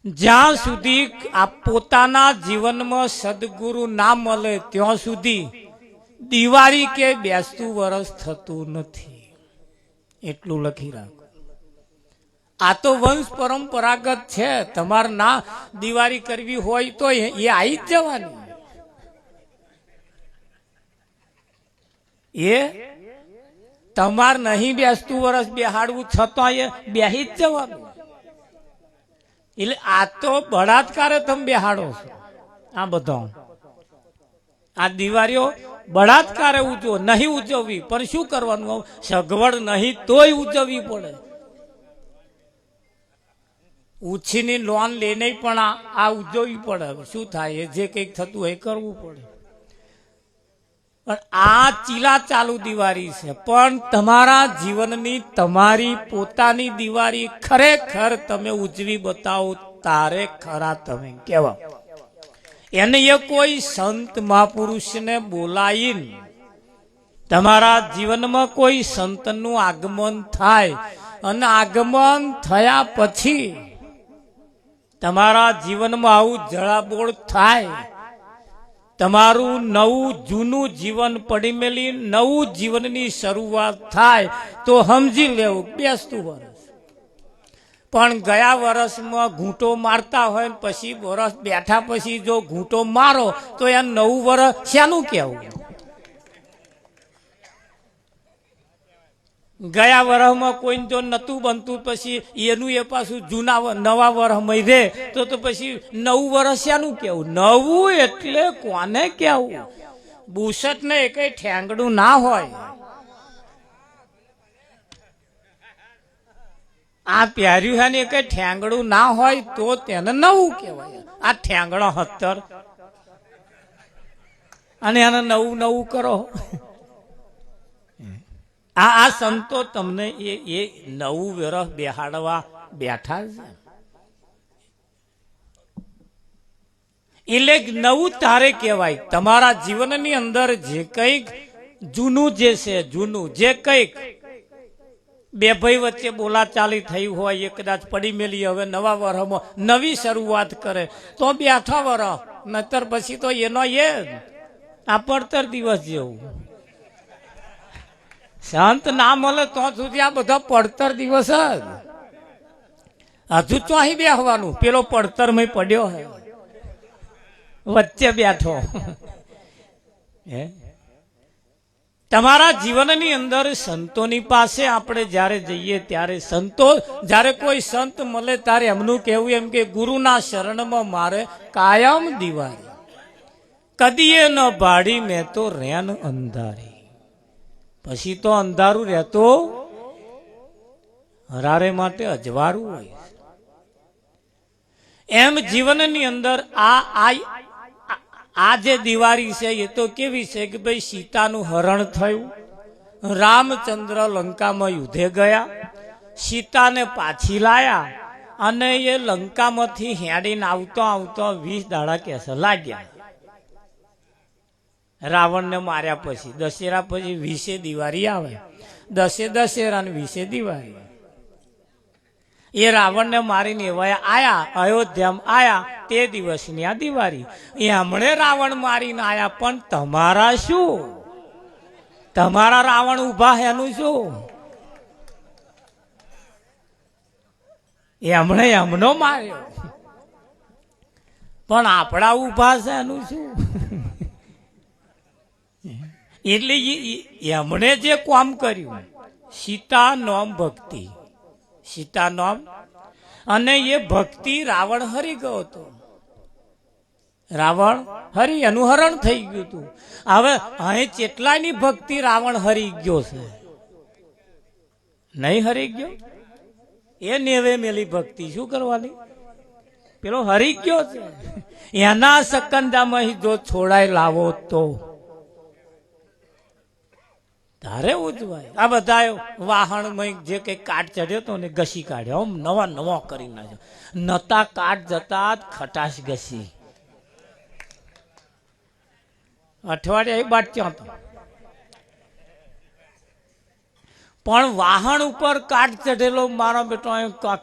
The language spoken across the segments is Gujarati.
જ્યાં સુધી આ પોતાના જીવનમાં સદગુરુ ના મળે ત્યાં સુધી દિવાળી કે બેસતું વરસ થતું નથી, એટલું લખી રાખો. આ તો વંશ પરંપરાગત છે. તમારે ના દિવાળી કરવી હોય તો એ આવી જ જવાની. એ તમાર નહીં બેસતું વરસ બેહાડવું છતાં એ બેહી જ જવાનું. એટલે આ તો બળાત્કારે તમે બેહાડો છો. આ બધો આ દિવાળીઓ બળાત્કારે ઉજવો, નહીં ઉજવવી પણ શું કરવાનું, સગવડ નહીં તોય ઉજવવી પડે. ઉછીની લોન લઈને પણ આ ઉજવવી પડે. શું થાય, જે કંઈક થતું હોય કરવું પડે. પણ આ ચીલા ચાલુ દિવાળી છે. પણ તમારા જીવનની તમારી પોતાની દિવાળી ખરેખર તમે ઉજવી બતાવો તારે ખરા તમે કેવા. એને એ કોઈ સંત મહાપુરુષને બોલાવીને તમારા જીવનમાં કોઈ સંતનું આગમન થાય અને આગમન થયા પછી તમારા જીવનમાં આવું જળાબોળ થાય, તમારું નવું જૂનું જીવન પડી મેલી નવું જીવનની શરૂઆત થાય તો સમજી લેવું બેસતું વરસ. પણ ગયા વર્ષમાં ઘૂંટો મારતા હોય ને પછી વરસ બેઠા પછી જો ઘૂંટો મારો તો એ નવું વરસ શાનું કહેવું. ગયા વર્ષમાં કોઈને જો નતું બનતું પછી એનું એ પાછું જૂના નવા વર્ષમાં રહે તો પછી નવું વર્ષ શાનું કેવું. નવું એટલે કોને કેવું. બુસટ ને એ કઈ ઠેંગડું ના હોય. આ પહેર્યું છે ને એ કઈ ઠેંગડું ના હોય તો તેને નવું કહેવાય. આ ઠેંગડો 70 અને એને નવું નવું કરો. આ સંતો તમને એ નવું વર્ષ બેહાડવા બેઠા છે. એટલે નવું તારે કહેવાય. તમારા જીવનની અંદર જે કંઈક જૂનું જે છે, જૂનું જે કંઈક બે ભાઈ વચ્ચે બોલાચાલી થઈ હોય એ કદાચ પડી મેલી હવે નવા વર્ષમાં નવી શરૂઆત કરે તો બેઠા વર્ષ, નતર પછી તો એનો એ આ પડતર દિવસ જેવું. સંત ના મળે તો સુધી આ બધા પડતર દિવસ જ. હજુ ચોહી બેહવાનું, પેલો પડતર માં પડ્યો હે વચ્ચે બેઠો. તમારા જીવનની અંદર સંતોની પાસે આપણે જ્યારે જઈએ ત્યારે સંતો જ્યારે કોઈ સંત મળે ત્યારે એમનું કહેવું એમ કે ગુરુના શરણમાં મારે કાયમ દિવાળી, કદીએ ન ભાડી મેં તો રેન અંધારી. પછી તો અંધારું રહેતો હરારે માટે અજવાળું હોય. એમ જીવનની અંદર આ જે દિવાળી છે એ તો કેવી છે કે ભાઈ સીતાનું હરણ થયું, રામચંદ્ર લંકામાં યુદ્ધે ગયા, સીતાને પાછી લાયા અને એ લંકામાંથી હેડીને આવતો આવતો 20 દાડા કેસે લાગ્યા. રાવણને માર્યા પછી દશેરા પછી 20 દિવાળી આવે. દશેરા ને 20 દિવાળી. એ રાવણને મારીને એવા આયા, અયોધ્યામાં આયા તે દિવસની આ દિવાળી. એમણે રાવણ મારીને આયા પણ તમારા શું, તમારા રાવણ ઉભા એનું શું. એમણે એમનો માર્યો પણ આપણા ઉભા છે એનું શું. એટલે એમણે જે કામ કર્યું સીતા નોમ ભક્તિ, સીતા નોમ, અને એ ભક્તિ રાવણ હરી ગયો હતો. રાવણ હરી એનું હરણ થઈ ગયું હતું. હવે અહીં કેટલાની ભક્તિ રાવણ હરી ગયો છે, નહીં હરી ગયો. એ નેવે મેલી ભક્તિ શું કરવાની, પેલો હરી ગયો છે. એના સકંજામાં જો છોડાય લાવો તો તારે ઉજવાય. આ બધા વાહણ જે કઈ કાટ ચડ્યો હતો ને ઘસી કાઢ્યો, નવા નવા કરી નાખ્યો. નતા કાટ જતા ખટાશ ઘસી. અઠવાડિયા એક બાટક્યો હતો પણ વાહન ઉપર કાટ ચઢેલો મારો બેટો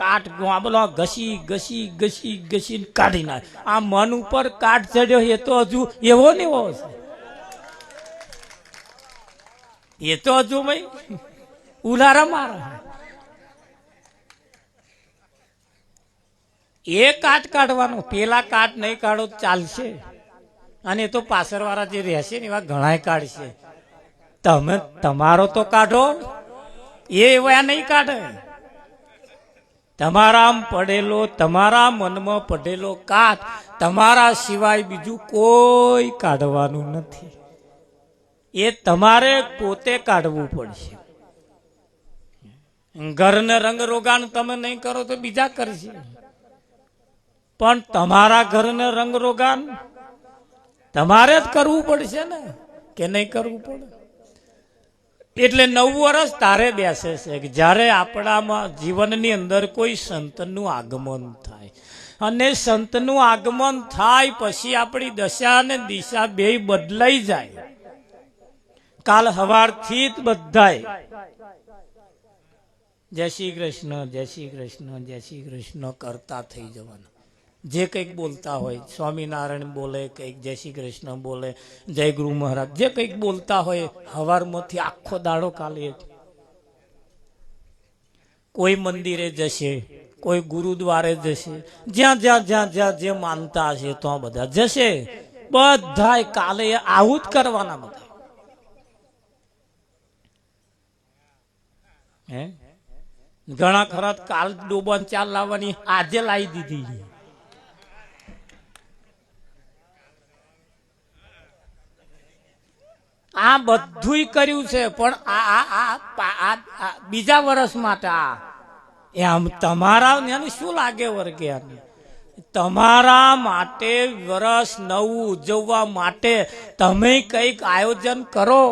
કાટ બોલો ઘસી ઘસી ઘસી ઘસી કાઢી નાખ. આ મન ઉપર કાટ ચડ્યો એ તો હજુ એવો ને એવો છે. એ તો હજુ ભાઈ ઉલારા મારા. એ કાટ કાઢવાનો, પેલા કાટ નહીં કાઢો ચાલશે. અને એ તો પાછળવાળા જે રહેશે ને એવા ઘણા કાઢશે. તમે તમારો તો કાઢો, એ એવા નહીં કાઢે. તમારા પડેલો, તમારા મનમાં પડેલો કાટ તમારા સિવાય બીજું કોઈ કાઢવાનું નથી. એ તમારે પોતે કાઢવું પડશે. ઘરને રંગ રોગાન તમે નહીં કરો તો બીજા કરશે, પણ તમારા ઘરને રંગ રોગાન તમારે જ કરવું પડશે ને, કે નહીં કરવું પડે? એટલે 9 વર્ષ તારે બેસે છે કે જ્યારે આપણામાં જીવનની અંદર કોઈ સંતનું આગમન થાય. અને સંતનું આગમન થાય પછી આપણી દશા અને દિશા બેય બદલાઈ જાય. કાલ સવારથી જ બધાય જય શ્રી કૃષ્ણ, જય શ્રી કૃષ્ણ, જય શ્રી કૃષ્ણ કરતા થઈ જવાના. જે કંઈક બોલતા હોય, સ્વામિનારાયણ બોલે, કંઈક જય શ્રી કૃષ્ણ બોલે, જય ગુરુ મહારાજ, જે કંઈક બોલતા હોય હવારમાંથી આખો દાડો કાલે. કોઈ મંદિરે જશે, કોઈ ગુરુદ્વારે જશે, જ્યાં જ્યાં જ્યાં જ્યાં જે માનતા હશે તો બધા જશે. બધાય કાલે આવું જ કરવાના બધા. હે ઘણા ખરા કાલ ડોબાન ચાલ લાવવાની આજે લાવી દીધી. આ બધું કર્યું છે, પણ આ બીજા વર્ષ માટે આમ તમારા શું લાગે વર્ગે? તમારા માટે વર્ષ નવું ઉજવવા માટે તમે કઈક આયોજન કરો.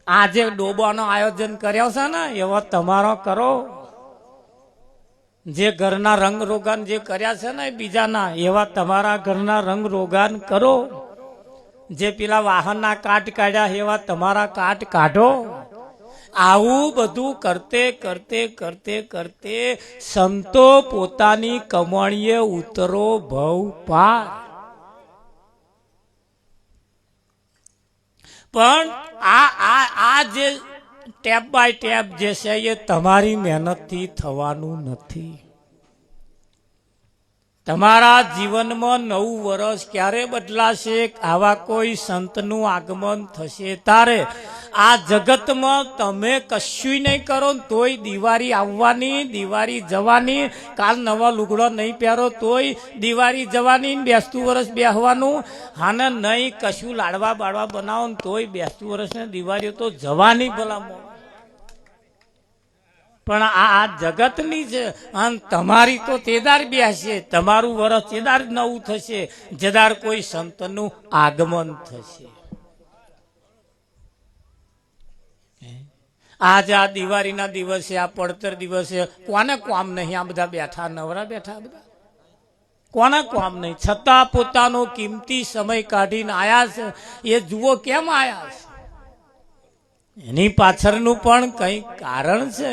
આ જે ડોબાનો આયોજન કર્યો છે ને એવો તમારો કરો. જે ઘરના રંગ રોગાન જે કર્યા છે ને બીજાના, એવા તમારા ઘરના રંગ રોગાન કરો. જે પેલા વાહનના કાટ કાઢ્યા એવા તમારા કાટ કાઢો. આવું બધું કરતે કરતે કરતે કરતે સંતો પોતાની કમાણીએ ઉતરો ભવ પાર. પણ આ જે ટેપ બાય ટેપ જે છે એ તમારી મહેનતથી થવાનું નથી. તમારા જીવનમાં 9 વર્ષ ક્યારે બદલાશે? આવા કોઈ સંતનું આગમન થશે તારે. આ જગતમાં તમે કશું નહીં કરો તોય દિવાળી આવવાની, દિવાળી જવાની. કાલ નવા લુગડો નહીં પહેરો તોય દિવાળી જવાની, બેસતું વર્ષ બેસવાનું. હાને નહીં કશું લાડવા બાડવા બનાવો તોય બેસતું વર્ષને દિવાળીઓ તો જવાની ભલામણ. પણ આ જગતની છે. અને તમારી તો તેદાર બેસશે, તમારું વર્ષ તેદાર નવું થશે જેદાર કોઈ સંતનું આગમન થશે. આજ આ દિવાળીના દિવસે, આ પડતર દિવસે કોને કામ નહીં? આ બધા બેઠા નવરા બેઠા બધા કોને કામ નહીં? છતાં પોતાનો કિંમતી સમય કાઢીને આયા છે. એ જુઓ કેમ આયા છે. એની પાછળનું પણ કઈ કારણ છે.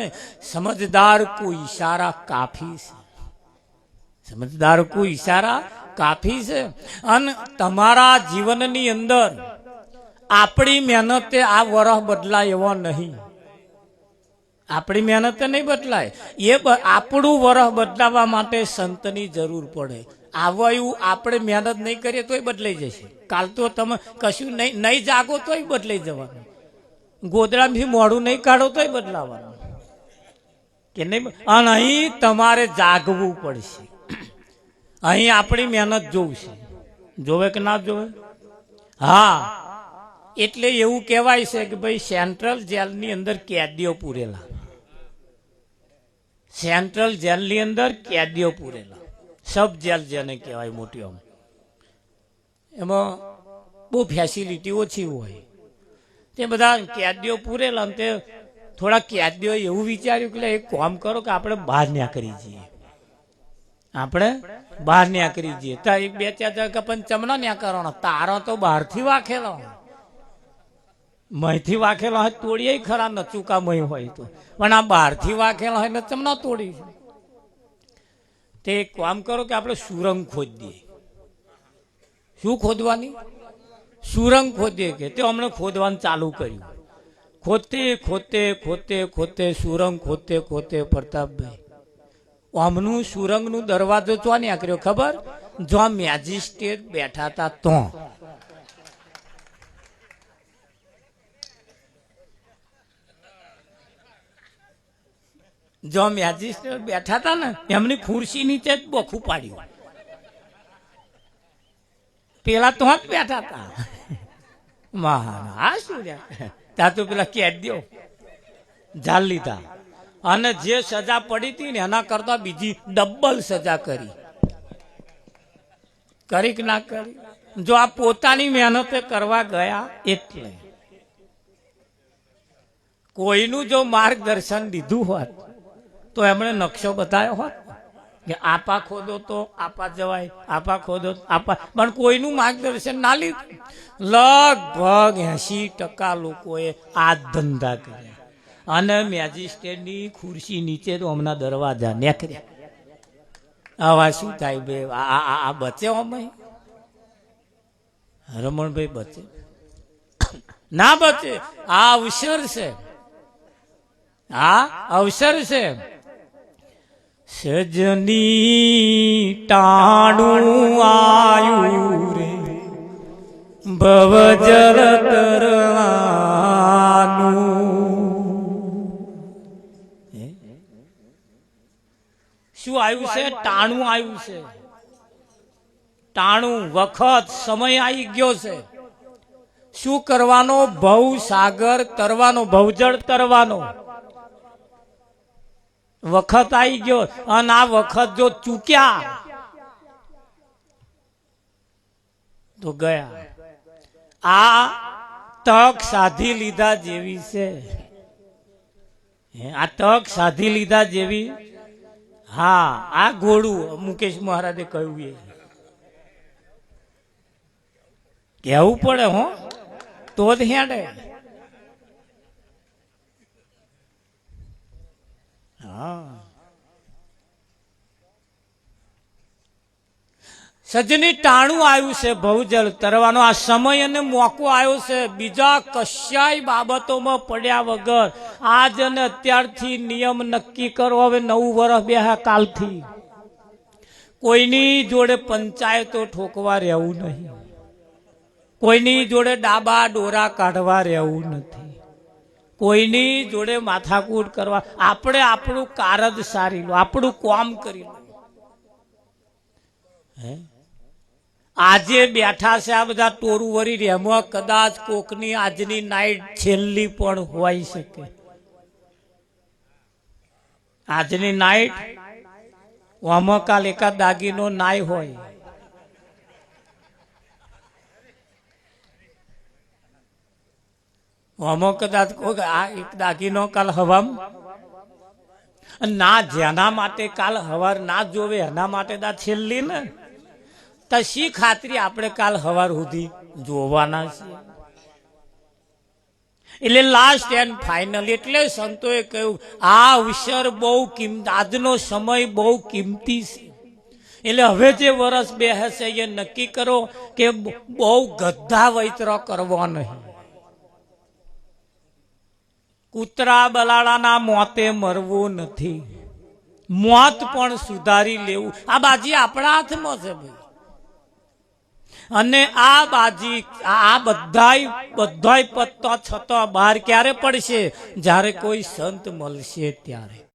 સમજદાર કો ઈશારા કાફી છે. સમજદાર કો ઈશારા કાફી છે. અને તમારા જીવનની અંદર આપણી મહેનતે આ વરહ બદલાય એવો નહીં. આપણી મહેનતે નહીં બદલાય. એ આપણું વરહ બદલાવા માટે સંતની જરૂર પડે. આવું આપણે મહેનત નહીં કરીએ તોય બદલાઈ જશે. કાલ તો તમે કશું નહીં જાગો તોય બદલાઈ જવાનું. ગોદડામાંથી મોઢું નહીં કાઢો તોય બદલાવાનું કે નહીં. અને અહીં તમારે જાગવું પડશે. અહીં આપણી મહેનત જોવશે. જોવે કે ના જોવે? હા, એટલે એવું કહેવાય છે કે ભાઈ સેન્ટ્રલ જેલની અંદર કેદીઓ પૂરેલા. સેન્ટ્રલ જેલની અંદર કેદીઓ પૂરેલા. સબ જેલ જેને કહેવાય મોટી, એમાં બહુ ફેસિલિટી ઓછી હોય. તે બધા કેદીઓ પૂરેલા. તે થોડા કેદીઓ એવું વિચાર્યું કે એક કામ કરો કે આપણે બહાર નીકળી જઈએ. આપણે બહાર નીકળી જઈએ તો 2-4 પણ ચમનો ન્યા કરવાનો. તારો તો બહારથી વાખેલો. મહીથી વાખેલા હોય તોડીએ ખરા નચુકા મહી હોય તો, પણ આ બહારથી વાખેલા હોય ને તમે ના તોડી. તે એક કામ કરો કે આપણે સુરંગ ખોદી દઈએ. શું ખોદવાની? સુરંગ ખોદીએ કે તે હમણાં ખોદવાનું ચાલુ કર્યું. ખોતે ખોતે ખોતે ખોતે સુરંગ ખોતે ખોતે પ્રતાપભાઈ આમનું સુરંગનું દરવાજો ચો ને કર્યો ખબર? જો મેજિસ્ટ્રેટ બેઠા હતા તો. જો મેજિસ્ટ્રેટ બેઠા હતા ને એમની ખુરશી નીચે જ બોખું પાડ્યું. પેલા તો જ બેઠા હતા. આ શું ત્યાં તો પેલા કેદ દો જાલ લીધા અને જે સજા પડી હતી ને એના કરતા બીજી ડબલ સજા કરી કે ના કરી? જો આ પોતાની મહેનતે કરવા ગયા એટલે. કોઈનું જો માર્ગદર્શન લીધું હોત તો એમણે નકશો બતાવ્યો હોત કે આપા ખોદો તો આપા જવાય, આપા ખોદો આપા, પણ કોઈનું માર્ગદર્શન ના લીધું. લગભગ 80% લોકોએ આ ધંધા કર્યા અને મેજિસ્ટ્રેટની ખુરશી નીચે તો હમણાં દરવાજા નીકળ્યા. આવા શું થાય બે? આ બચે અમે? રમણભાઈ બચે? ના બચે. આ અવસર છે, આ અવસર છે. સજની ટાણું આયુ રે ભવજલ તરવાનું. શું આવ્યું છે? ટાણું આવ્યું છે. ટાણું વખત સમય આવી ગયો છે. શું કરવાનો? ભવ સાગર તરવાનો, ભવજળ તરવાનો વખત આવી ગયો. અને આ વખત જો ચૂક્યા તો ગયા. આ તક સાધી લીધા જેવી છે. આ તક સાધી લીધા જેવી. હા, આ ઘોડું મુકેશ મહારાજે કહ્યું એ કહેવું પડે હો તો જ હેડે. સજની ટાણું આવ્યું છે ભવજળ તરવાનો. આ સમય અને મોકો આવ્યો છે. બીજા કશાય બાબતોમાં પડ્યા વગર આજ અને અત્યારથી નિયમ નક્કી કરો. હવે 9 વર્ષ બેહા કાલથી કોઈની જોડે પંચાયતો ઠોકવા રહેવું નહીં. કોઈની જોડે ડાબા ડોરા કાઢવા રહેવું નથી. કોઈની જોડે માથાકૂટ કરવા. આપણે આપણું કારજ સારી લો, આપણું કામ કરી લો. આજે બેઠા છે આ બધા ટોરું વરી રેમવા, કદાચ કોકની આજની નાઈટ છેલ્લી પણ હોઈ શકે. આજની નાઈટ આમાં કાલ એકાદ દાગીનો નાય હોય. આમાં કદાચ કોઈ આ એક દાગીનો કાલ હવામ ના, જેના માટે કાલ હવાર ના જોવે એના માટે દા છેલ્લી ને. તો શી ખાતરી આપણે કાલ હવાર સુધી જોવાના છીએ? એટલે લાસ્ટ એન્ડ ફાઇનલ. એટલે સંતોએ કહ્યું આ અવસર બહુ કિંમતી, આજનો સમય બહુ કિંમતી છે. એટલે હવે જે વર્ષ બેસે એ નક્કી કરો કે બહુ ગધા વૈતરો કરવો નહીં. કૂતરા બલાડાના મોતે મરવું નથી. મોત પણ સુધારી લેવું. આ બાજી આપણા હાથમાં છે ભાઈ. અને આ બાજી આ બધાય પત્તા છતાં બહાર ક્યારે પડશે? જ્યારે કોઈ સંત મળશે ત્યારે.